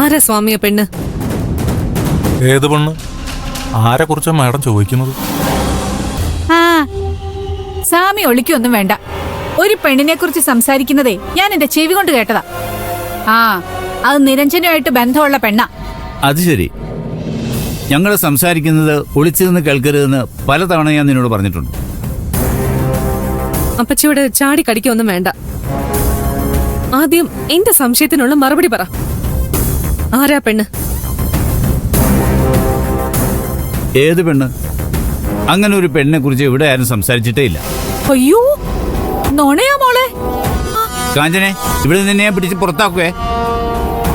ആരാ സ്വാമിയെ പെണ്ണ്? ഏത് പെണ്ണ്? ആരെ കുറിച്ചാ മാഡം ചോദിക്കുന്നത്? ആ സ്വാമി ഒളിക്കൊന്നും വേണ്ട. ഒരു പെണ്ണിനെ കുറിച്ച് സംസാരിക്കുന്നതേ ഞാൻ എന്റെ ചെവി കൊണ്ട് കേട്ടതാ. ആ അത് നിരഞ്ജനുമായിട്ട് ബന്ധമുള്ള പെണ്ണാ. അത് ശരി. ഞങ്ങൾ സംസാരിക്കുന്നത് ഒളിച്ചു നിന്ന് കേൾക്കരുതെന്ന് പലതവണ ഞാൻ നിന്നോട് പറഞ്ഞിട്ടുണ്ട്. അപ്പച്ചിയോട് ചാടി കടിക്കൊന്നും വേണ്ട. ആദ്യം എന്റെ സംശയത്തിനുള്ള മറുപടി പറ. ആരാ പെണ്ണ്? ഏത് പെണ്ണ്? അങ്ങനെ ഒരു പെണ്ണിനെ കുറിച്ച് ഇവിടെ ആരും സംസാരിച്ചിട്ടേ ഇല്ല. അയ്യോ നോണയാ മോളെ. കാഞ്ചനെ, ഇവിടെ നിന്നെ ഞാൻ പിടിച്ച് പുറത്താക്കുവേ.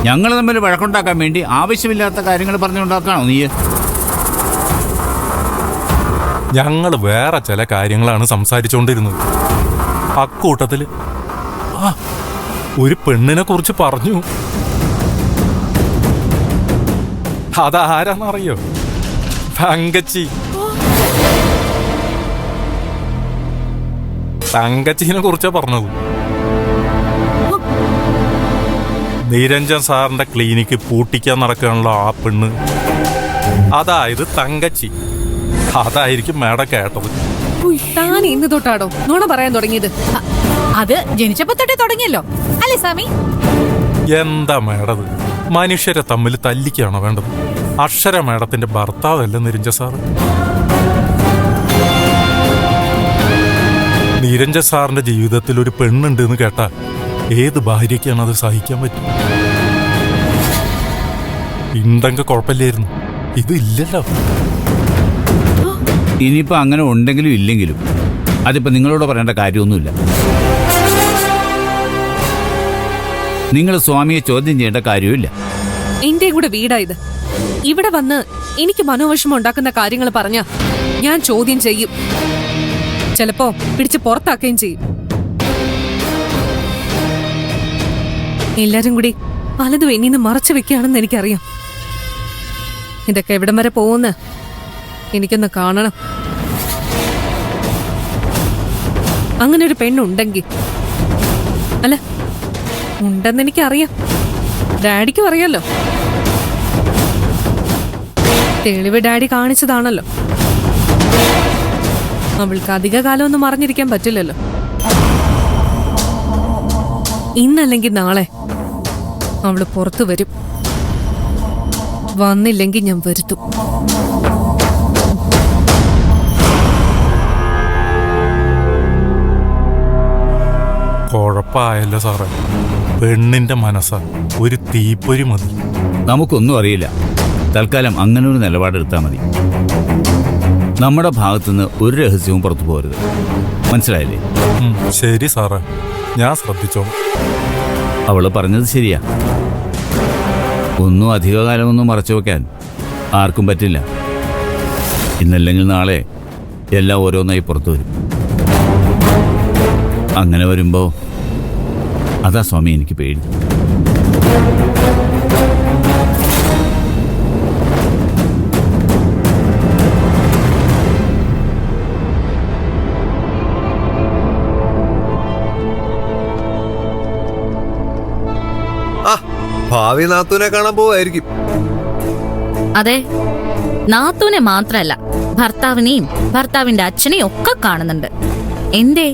ഞങ്ങൾ തമ്മിൽ വഴക്കുണ്ടാക്കാൻ വേണ്ടി ആവശ്യമില്ലാത്ത കാര്യങ്ങൾ പറഞ്ഞുണ്ടാക്കാണോ നീ? ഞങ്ങൾ വേറെ ചില കാര്യങ്ങളാണ് സംസാരിച്ചുകൊണ്ടിരുന്നത്. അക്കൂട്ടത്തില് ഒരു പെണ്ണിനെ കുറിച്ച് പറഞ്ഞു. അതാരാന്നറിയോ? തങ്കച്ചി. തങ്കച്ചിനെ കുറിച്ചാ പറഞ്ഞത്. നിരഞ്ജൻ സാറിന്റെ ക്ലിനിക്ക് പൂട്ടിക്കാൻ നടക്കാനുള്ള ആ പെണ്ണ്, അതായത് തങ്കച്ചി. അതായിരിക്കും മേഡം കേട്ടത്. താൻ ഇന്ന് തൊട്ടാടോ നുണ പറയാൻ തുടങ്ങിയത്? അത് ജനിച്ചപ്പോ തൊട്ടേ തുടങ്ങിയല്ലോ അല്ലേ സ്വാമി? എന്താ മേടത്? മനുഷ്യരെ തമ്മിൽ തല്ലിക്കാണോ വേണ്ടത്? അക്ഷര മേഡത്തിന്റെ ഭർത്താവല്ല നിരഞ്ജൻ സാറ്. നിരഞ്ജൻ സാറിന്റെ ജീവിതത്തിൽ ഒരു പെണ്ണുണ്ട് എന്ന് കേട്ടാൽ ഏത് ഭാര്യയ്ക്കാണ് അത് സഹിക്കാൻ പറ്റും? ഉണ്ടെങ്കിൽ കുഴപ്പമില്ലായിരുന്നു, ഇത് ഇല്ലല്ലോ. ഇനിയിപ്പോ അങ്ങനെ ഉണ്ടെങ്കിലും ഇല്ലെങ്കിലും അതിപ്പോ നിങ്ങളോട് പറയേണ്ട കാര്യമൊന്നുമില്ല. നിങ്ങൾ സ്വാമിയെ ചോദ്യം ചെയ്യേണ്ട കാര്യമില്ല. എന്റെ കൂടെ വീടായത്. ഇവിടെ വന്ന് എനിക്ക് മനോവിഷമം ഉണ്ടാക്കുന്ന കാര്യങ്ങൾ പറഞ്ഞ ഞാൻ ചോദ്യം ചെയ്യും. ചിലപ്പോ പിടിച്ച് പുറത്താക്കുകയും ചെയ്യും. എല്ലാരും കൂടി പലതും എന്നിന്ന് മറച്ചു വെക്കുകയാണെന്ന് എനിക്കറിയാം. ഇതൊക്കെ എവിടം വരെ പോകുന്ന എനിക്കൊന്ന് കാണണം. അങ്ങനെ ഒരു പെണ്ണുണ്ടെങ്കിൽ, അല്ല ഉണ്ടെന്ന് എനിക്കറിയാം, ഡാഡിക്കും അറിയാലോ. തെളിവ് ഡാഡി കാണിച്ചതാണല്ലോ. അവൾക്ക് അധിക കാലമൊന്നും മറിഞ്ഞിരിക്കാൻ പറ്റില്ലല്ലോ. ഇന്നല്ലെങ്കിൽ നാളെ അവള് പുറത്തു വരും. വന്നില്ലെങ്കിൽ ഞാൻ വരുത്തും. കുഴപ്പമായല്ലോ സാറേ. പെണ്ണിന്റെ മനസ്സാ ഒരു തീപ്പൊരി മതി. നമുക്കൊന്നും അറിയില്ല. തൽക്കാലം അങ്ങനെ ഒരു നിലപാടെടുത്താൽ മതി. നമ്മുടെ ഭാഗത്തുനിന്ന് ഒരു രഹസ്യവും പുറത്തു പോകരുത്. മനസ്സിലായില്ലേ? ശരി സാറേ, ഞാൻ ശ്രദ്ധിച്ചോളാം. അവള് പറഞ്ഞത് ശരിയാ. ഒന്നും അധികകാലമൊന്നും മറച്ചു വെക്കാൻ ആർക്കും പറ്റില്ല. ഇന്നല്ലെങ്കിൽ നാളെ എല്ലാം ഓരോന്നായി പുറത്തു വരും. അങ്ങനെ വരുമ്പോ അതാ സ്വാമി എനിക്ക് പേടി. ഭാവി നാത്തൂനെ കാണാൻ പോവായിരിക്കും. അതെ, നാത്തൂനെ മാത്രല്ല ഭർത്താവിനെയും ഭർത്താവിന്റെ അച്ഛനെയും ഒക്കെ കാണുന്നുണ്ട്. എന്തേ?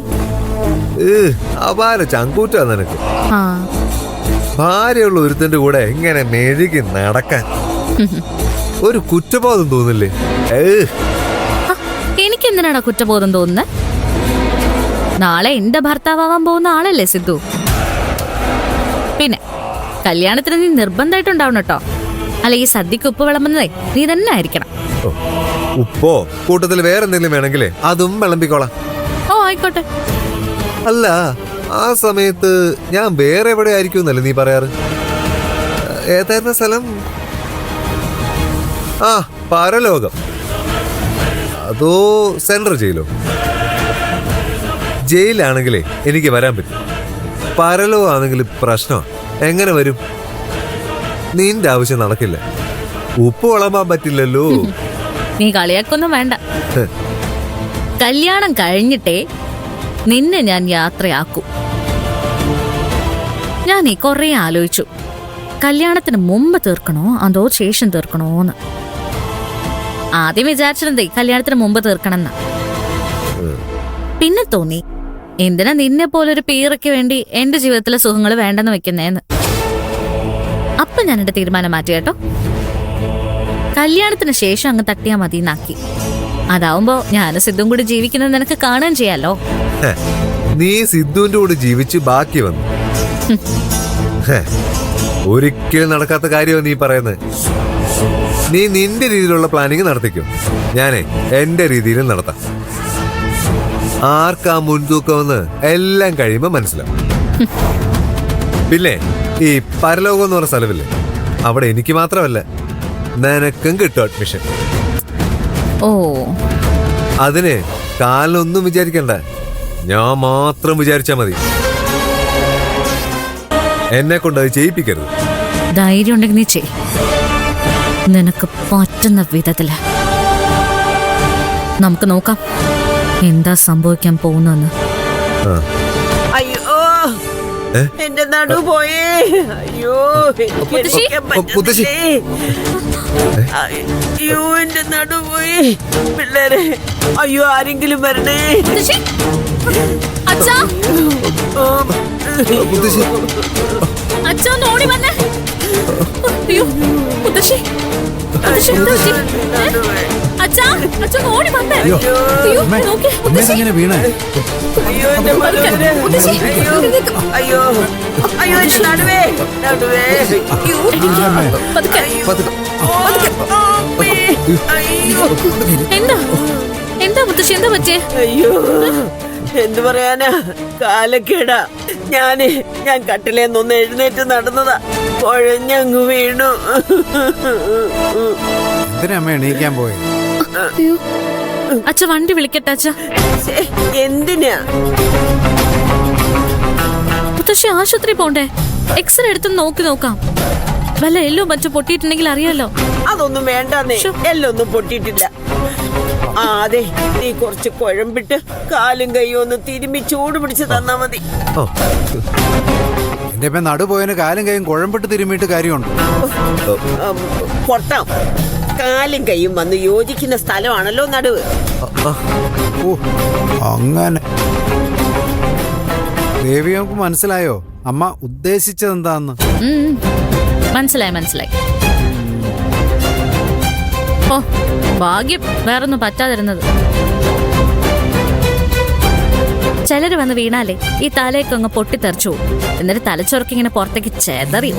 അപാര ചങ്കൂറ്റാ നിനക്ക്. ഭാര്യയുള്ള ഒരുത്തന്റെ കൂടെ എങ്ങനെ മെഴുകി നടക്കാൻ ഒരു കുറ്റബോധം തോന്നില്ലേ? എനിക്കെന്തിനാടാ കുറ്റബോധം തോന്നുന്നത്? നാളെ എന്റെ ഭർത്താവാൻ പോകുന്ന ആളല്ലേ സിദ്ധു. പിന്നെ കല്യാണത്തിന് നീ നിർബന്ധമായിട്ടുണ്ടാവണം കേട്ടോ. അല്ല, ഈ സദ്യക്ക് ഉപ്പ് വിളമ്പുന്നതേ നീ തന്നെ ആയിരിക്കണം. ഉപ്പോ കൂട്ടത്തിൽ വേറെന്തെങ്കിലും വേണമെങ്കിലേ അതും വിളമ്പിക്കോളാം. ഓ ആയിക്കോട്ടെ. അല്ല, ആ സമയത്ത് ഞാൻ വേറെ എവിടെ ആയിരിക്കും എന്നല്ലേ നീ പറയാറ്? ഏതായിരുന്ന സ്ഥലം? ആ, പരലോകം. അതോ സെൻട്രൽ ജയിലോ? ജയിലാണെങ്കിലേ എനിക്ക് വരാൻ പറ്റും. പരലോകം ആണെങ്കിൽ പ്രശ്നമാണ്. എങ്ങനെ വരും? നിന്റെ ആവശ്യം നടക്കില്ല. ഉപ്പ് വിളമ്പാൻ പറ്റില്ലല്ലോ. നീ കളിയാക്കൊന്നും വേണ്ട. കല്യാണം കഴിഞ്ഞിട്ടേ നിന്നെ ഞാൻ യാത്രയാക്കും. ഞാൻ കൊറേ ആലോചിച്ചു. കല്യാണത്തിന് മുമ്പ് തീർക്കണോ അതോ ശേഷം തീർക്കണോന്ന്. ആദ്യം വിചാരിച്ചിരുന്നേ കല്യാണത്തിന് മുമ്പ് തീർക്കണം എന്നാ. പിന്നെ തോന്നി എന്തിനാ നിന്നെ പോലൊരു പീറയ്ക്ക് വേണ്ടി എന്റെ ജീവിതത്തിലെ സുഖങ്ങൾ വേണ്ടെന്ന് വെക്കുന്നേന്ന്. അപ്പൊ ഞാൻ എന്റെ തീരുമാനം മാറ്റി കേട്ടോ. കല്യാണത്തിന് ശേഷം അങ്ങ് തട്ടിയാ മതി എന്നാക്കി. അതാവുമ്പോ ഞാനും സിദ്ധും കൂടി ജീവിക്കുന്നത് നിനക്ക് കാണുകയും ചെയ്യാലോ. നീ സിദ്ധുവിന്റെ കൂടെ ജീവിച്ച് ബാക്കി വന്നു. ഒരിക്കലും നടക്കാത്ത കാര്യമാണ് നീ പറയുന്നത്. നീ നിന്റെ രീതിയിലുള്ള പ്ലാനിങ് നടത്തിക്കും, ഞാനേ എന്റെ രീതിയിൽ നടത്താം. ആർക്കാ മുൻതൂക്കമെന്ന് എല്ലാം കഴിയുമ്പോ മനസ്സിലാവും. പിന്നെ ഈ പരലോകം എന്ന് പറഞ്ഞ സ്ഥലമില്ലേ, അവിടെ എനിക്ക് മാത്രമല്ല നിനക്കും കിട്ടും അഡ്മിഷൻ. ഓ, അതിന് കാലിനൊന്നും വിചാരിക്കണ്ട, ഞാൻ മാത്രം വിചാരിച്ചാ മതി. എന്നെ കൊണ്ട് അത് ചെയ്യിപ്പിക്കരുത്. ധൈര്യം ഉണ്ടെങ്കിൽ നീ ചെയ്, നിനക്ക് പറ്റുന്ന വിധത്തില്. നമുക്ക് നോക്കാം എന്താ സംഭവിക്കാൻ പോകുന്നെന്ന്. അയ്യോ എന്റെ നടു പോയേ. അയ്യോ മുത്തശ്ശി? മുത്തശ്ശി? അയ്യോ എന്റെ നടു പോയി. പിള്ളേരെ അയ്യോ ആരെങ്കിലും വരണേ. അച്ഛാ, മുത്തശ്ശി, അച്ഛാ ഒന്ന് ഓടി വന്നേ. അയ്യോ മുത്തശ്ശി, മുത്തശ്ശി, മുത്തശ്ശി. അച്ഛാ, അച്ഛൻ ഓടി വന്നേ. അയ്യോ നോക്കി മുത്തശ്ശി. അയ്യോ എന്റെ മകളെ. മുത്തശ്ശി. അയ്യോ അയ്യോ അയ്യോ എന്റെ നടുവേ നടുവേ. അയ്യോ, പതുക്കെ. അയ്യോ എന്താ എന്താ മുത്തശ്ശി, എന്താ പറ്റിയേ? അയ്യോ എന്തു പറയാനാ, കാലക്കേടാ. ഞാൻ കട്ടിലേന്നൊന്ന് എഴുന്നേറ്റ് നടന്നതാ, കുഴഞ്ഞങ്ങ് വീണു. എന്തിനമ്മ എണീക്കാൻ പോയി? അയ്യോ, അച്ഛ വണ്ടി വിളിക്കട്ടെ അച്ഛ. ശ്ശേ, എന്തിനാ? മുത്തശ്ശി ആശുപത്രി പോണ്ടേ? എക്സ്റേ എടുത്ത് നോക്കാം. വല്ല എല്ലോ മറ്റു പൊട്ടിയിട്ടുണ്ടെങ്കിൽ അറിയാലോ. അതൊന്നും വേണ്ടെന്നേ, എല്ലൊന്നും പൊട്ടിയിട്ടില്ല. ആ അതെ, നീ കുറച്ച് കുഴമ്പിട്ട് കാലും കൈയും ഒന്ന് തിരുമ്മി ചൂട് പിടിച്ച് തന്നാ മതി. എന്റെ ഇപ്പൊ നടുപോയതിന് കാലും കൈയും കുഴമ്പിട്ട് തിരുമ്മിയിട്ട് കാര്യമുണ്ട്? പൊട്ടാം, കാലും കൈയും വന്ന് യോജിക്കുന്ന സ്ഥലമാണല്ലോ നടുവ്. ഓ അങ്ങനെ ദേവി, നമുക്ക് മനസ്സിലായോ അമ്മ ഉദ്ദേശിച്ചത് എന്താന്ന്? മനസ്സിലായി. ഓ ഭാഗ്യം വേറൊന്നും പറ്റാതിരുന്നത്. ചിലര് വന്ന് വീണാലേ ഈ തലയൊക്കെ അങ്ങ് പൊട്ടിത്തെറിച്ചു, എന്നിട്ട് തലച്ചോറൊക്കെ ഇങ്ങനെ പുറത്തേക്ക് ചെതറി.